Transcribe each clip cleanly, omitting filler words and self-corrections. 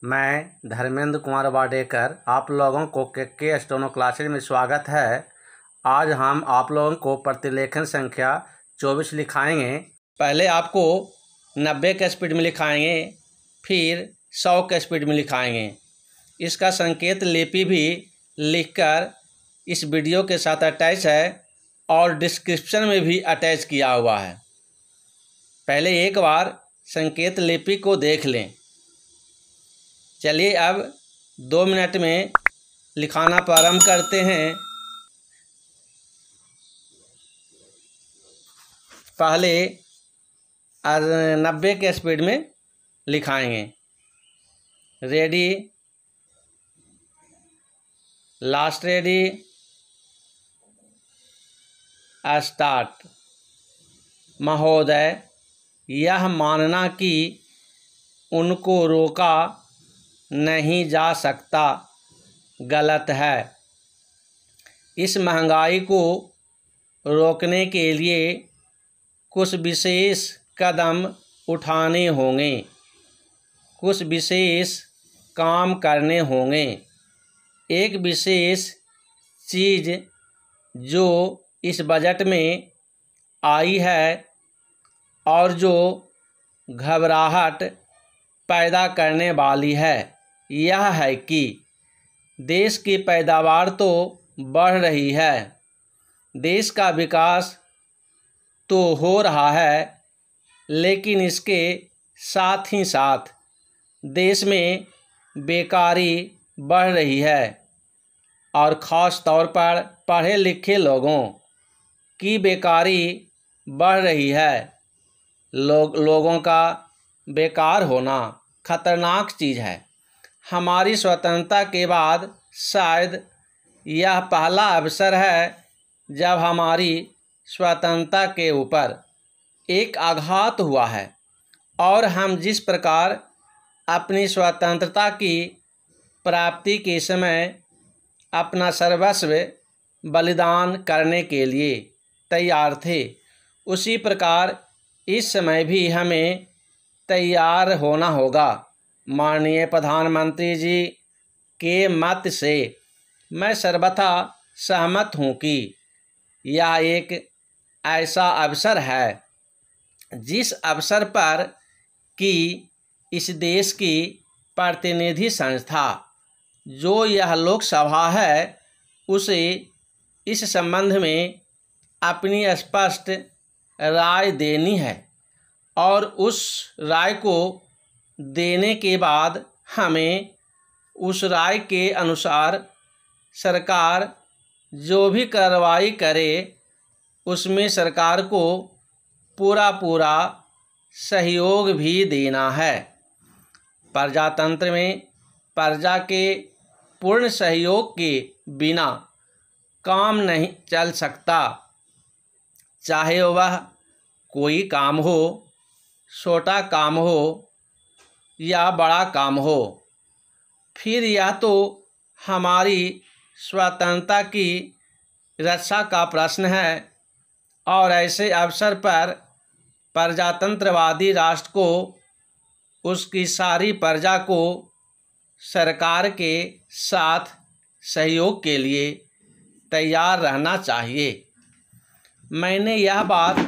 मैं धर्मेंद्र कुमार वाडेकर आप लोगों को के स्टेनो क्लासेज में स्वागत है। आज हम आप लोगों को प्रतिलेखन संख्या 24 लिखाएंगे। पहले आपको 90 के स्पीड में लिखाएंगे, फिर 100 के स्पीड में लिखाएंगे। इसका संकेत लिपि भी लिखकर इस वीडियो के साथ अटैच है और डिस्क्रिप्शन में भी अटैच किया हुआ है। पहले एक बार संकेत लिपि को देख लें। चलिए अब 2 मिनट में लिखाना प्रारंभ करते हैं। पहले 90 के स्पीड में लिखाएंगे। Ready, last ready, start. महोदय, यह मानना कि उनको रोका नहीं जा सकता गलत है। इस महंगाई को रोकने के लिए कुछ विशेष कदम उठाने होंगे, कुछ विशेष काम करने होंगे। एक विशेष चीज़ जो इस बजट में आई है और जो घबराहट पैदा करने वाली है, यह है कि देश की पैदावार तो बढ़ रही है, देश का विकास तो हो रहा है, लेकिन इसके साथ ही साथ देश में बेकारी बढ़ रही है और ख़ास तौर पर पढ़े लिखे लोगों की बेकारी बढ़ रही है। लोगों का बेकार होना खतरनाक चीज़ है। हमारी स्वतंत्रता के बाद शायद यह पहला अवसर है जब हमारी स्वतंत्रता के ऊपर एक आघात हुआ है और हम जिस प्रकार अपनी स्वतंत्रता की प्राप्ति के समय अपना सर्वस्व बलिदान करने के लिए तैयार थे, उसी प्रकार इस समय भी हमें तैयार होना होगा। माननीय प्रधानमंत्री जी के मत से मैं सर्वथा सहमत हूँ कि यह एक ऐसा अवसर है जिस अवसर पर कि इस देश की प्रतिनिधि संस्था जो यह लोकसभा है उसे इस संबंध में अपनी स्पष्ट राय देनी है और उस राय को देने के बाद हमें उस राय के अनुसार सरकार जो भी कार्रवाई करे उसमें सरकार को पूरा सहयोग भी देना है। प्रजातंत्र में प्रजा के पूर्ण सहयोग के बिना काम नहीं चल सकता, चाहे वह कोई काम हो, छोटा काम हो या बड़ा काम हो। फिर यह तो हमारी स्वतंत्रता की रक्षा का प्रश्न है और ऐसे अवसर पर प्रजातंत्रवादी राष्ट्र को उसकी सारी प्रजा को सरकार के साथ सहयोग के लिए तैयार रहना चाहिए। मैंने यह बात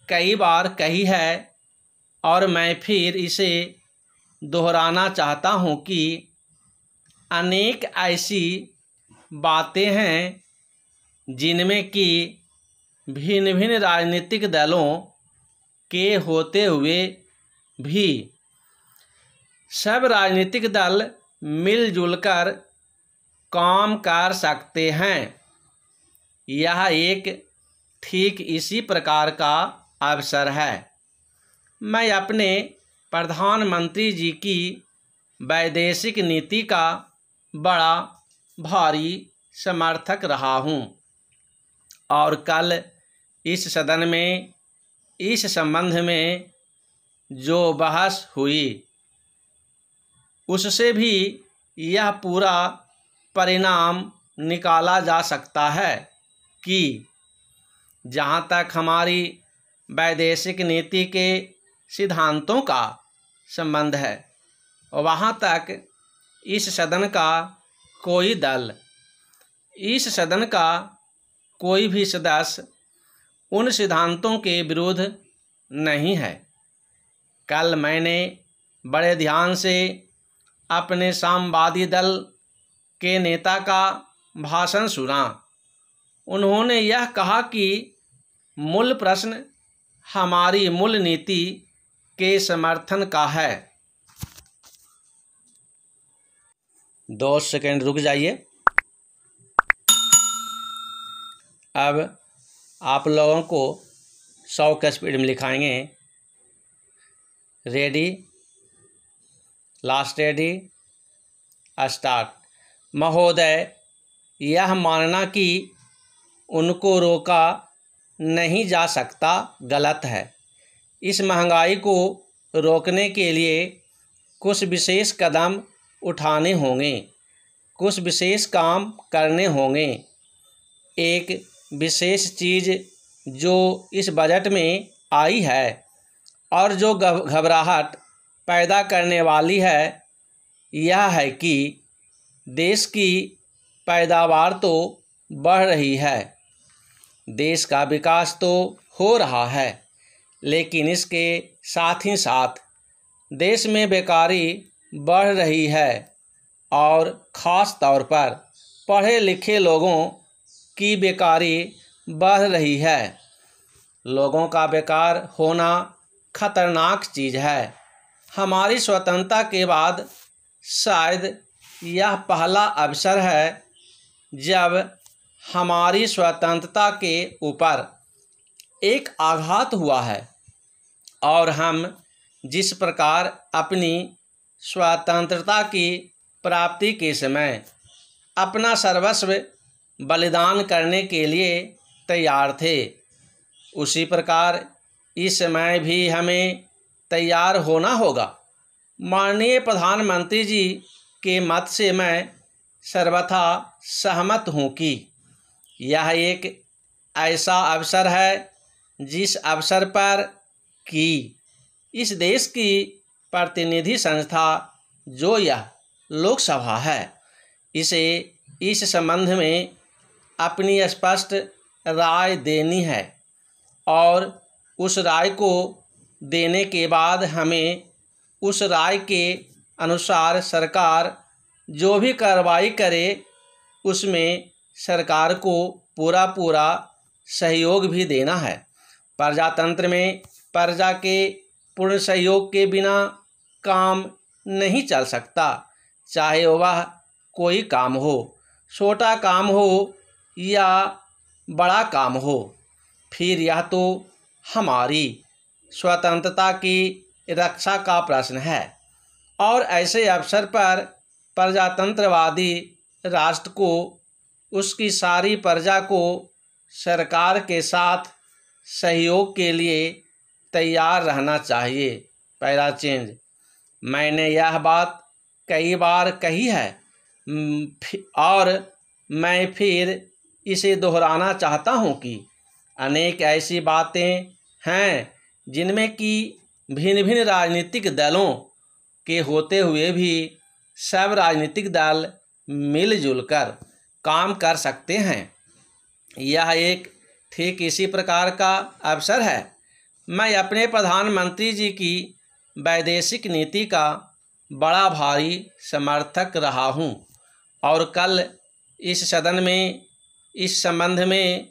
कई बार कही है और मैं फिर इसे दोहराना चाहता हूँ कि अनेक ऐसी बातें हैं जिनमें कि भिन्न भिन्न राजनीतिक दलों के होते हुए भी सब राजनीतिक दल मिलजुल कर काम कर सकते हैं। यह एक ठीक इसी प्रकार का अवसर है। मैं अपने प्रधानमंत्री जी की वैदेशिक नीति का बड़ा भारी समर्थक रहा हूँ और कल इस सदन में इस संबंध में जो बहस हुई उससे भी यह पूरा परिणाम निकाला जा सकता है कि जहाँ तक हमारी वैदेशिक नीति के सिद्धांतों का संबंध है, वहाँ तक इस सदन का कोई दल, इस सदन का कोई भी सदस्य उन सिद्धांतों के विरुद्ध नहीं है। कल मैंने बड़े ध्यान से अपने साम्यवादी दल के नेता का भाषण सुना। उन्होंने यह कहा कि मूल प्रश्न हमारी मूल नीति के समर्थन का है। 2 सेकंड रुक जाइए। अब आप लोगों को 100 के स्पीड में लिखाएंगे। Ready, last ready, start. महोदय, यह मानना कि उनको रोका नहीं जा सकता गलत है। इस महंगाई को रोकने के लिए कुछ विशेष कदम उठाने होंगे, कुछ विशेष काम करने होंगे। एक विशेष चीज़ जो इस बजट में आई है और जो घबराहट पैदा करने वाली है, यह है कि देश की पैदावार तो बढ़ रही है, देश का विकास तो हो रहा है, लेकिन इसके साथ ही साथ देश में बेकारी बढ़ रही है और ख़ास तौर पर पढ़े लिखे लोगों की बेकारी बढ़ रही है। लोगों का बेकार होना खतरनाक चीज़ है। हमारी स्वतंत्रता के बाद शायद यह पहला अवसर है जब हमारी स्वतंत्रता के ऊपर एक आघात हुआ है और हम जिस प्रकार अपनी स्वतंत्रता की प्राप्ति के समय अपना सर्वस्व बलिदान करने के लिए तैयार थे, उसी प्रकार इस समय भी हमें तैयार होना होगा। माननीय प्रधानमंत्री जी के मत से मैं सर्वथा सहमत हूँ कि यह एक ऐसा अवसर है जिस अवसर पर कि इस देश की प्रतिनिधि संस्था जो यह लोकसभा है, इसे इस संबंध में अपनी स्पष्ट राय देनी है और उस राय को देने के बाद हमें उस राय के अनुसार सरकार जो भी कार्रवाई करे उसमें सरकार को पूरा सहयोग भी देना है। प्रजातंत्र में प्रजा के पूर्ण सहयोग के बिना काम नहीं चल सकता, चाहे वह कोई काम हो, छोटा काम हो या बड़ा काम हो। फिर यह तो हमारी स्वतंत्रता की रक्षा का प्रश्न है और ऐसे अवसर पर प्रजातंत्रवादी राष्ट्र को उसकी सारी प्रजा को सरकार के साथ सहयोग के लिए तैयार रहना चाहिए। पहला चेंज, मैंने यह बात कई बार कही है और मैं फिर इसे दोहराना चाहता हूँ कि अनेक ऐसी बातें हैं जिनमें कि भिन्न भिन्न राजनीतिक दलों के होते हुए भी सब राजनीतिक दल मिलजुल कर काम कर सकते हैं। यह एक ठीक इसी प्रकार का अवसर है। मैं अपने प्रधानमंत्री जी की वैदेशिक नीति का बड़ा भारी समर्थक रहा हूं और कल इस सदन में इस संबंध में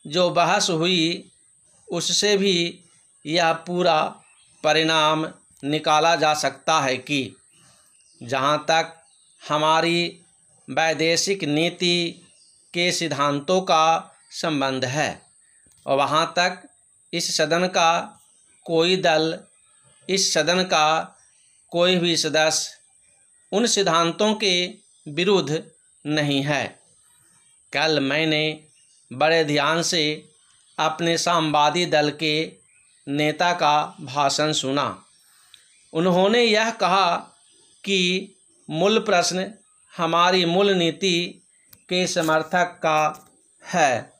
जो बहस हुई उससे भी यह पूरा परिणाम निकाला जा सकता है कि जहां तक हमारी वैदेशिक नीति के सिद्धांतों का संबंध है और वहां तक इस सदन का कोई दल, इस सदन का कोई भी सदस्य उन सिद्धांतों के विरुद्ध नहीं है। कल मैंने बड़े ध्यान से अपने साम्यवादी दल के नेता का भाषण सुना। उन्होंने यह कहा कि मूल प्रश्न हमारी मूल नीति के समर्थक का है।